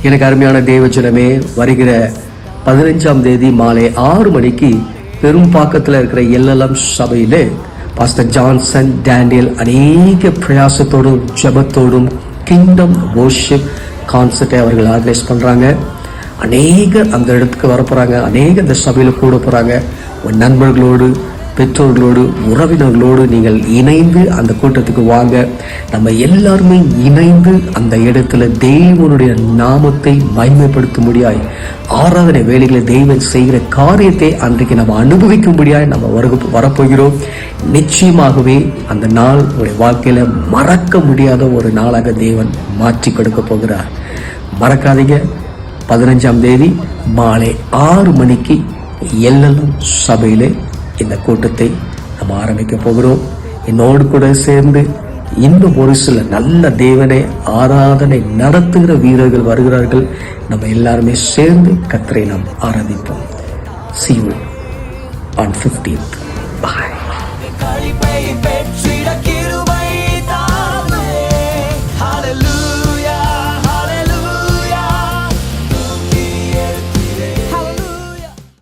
எனக்கு அருமையான தேவஜனமே, வருகிற 15ஆம் தேதி மாலை 6 மணிக்கு பெரும்பாக்கத்தில் இருக்கிற எல்எல்எம் சபையிலே பாஸ்டர் ஜான்சன் டேனியல் அநேக பிரயாசத்தோடும் ஜெபத்தோடும் கிங்டம் வர்ஷிப் கான்சர்ட்டை அவர்கள் ஆர்கனைஸ் பண்றாங்க. அநேகர் அந்த இடத்துக்கு வரப்போறாங்க. அநேக இந்த சபையில கூட போறாங்க. உன் நண்பர்களோடு, பெற்றோர்களோடு, உறவினர்களோடு நீங்கள் இணைந்து அந்த கூட்டத்துக்கு வாங்க. நம்ம எல்லாருமே இணைந்து அந்த இடத்துல தேவனுடைய நாமத்தை மகிமைப்படுத்தும்படியாய் ஆராதனை வேலைகளை தெய்வம் செய்கிற காரியத்தை அன்றைக்கு நம்ம அனுபவிக்கும்படியாய் நம்ம வரப்போகிறோம். நிச்சயமாகவே அந்த நாள் உடைய வாழ்க்கையில மறக்க முடியாத ஒரு நாளாக தேவன் மாற்றி கொடுக்க போகிறார். மறக்காதீங்க. 15ஆம் தேதி மாலை 6 மணிக்கு எல்எல்எம் சபையிலே இந்த கூட்டத்தை நம்ம ஆரம்பிக்க போகிறோம். என்னோடு கூட சேர்ந்து இன்னும் ஒரு சில நல்ல தேவனை ஆராதனை நடத்துகிற வீரர்கள் வருகிறார்கள். நம்ம எல்லாருமே சேர்ந்து கர்த்தரை நாம் ஆராதிப்போம். See you on 15th. Bye.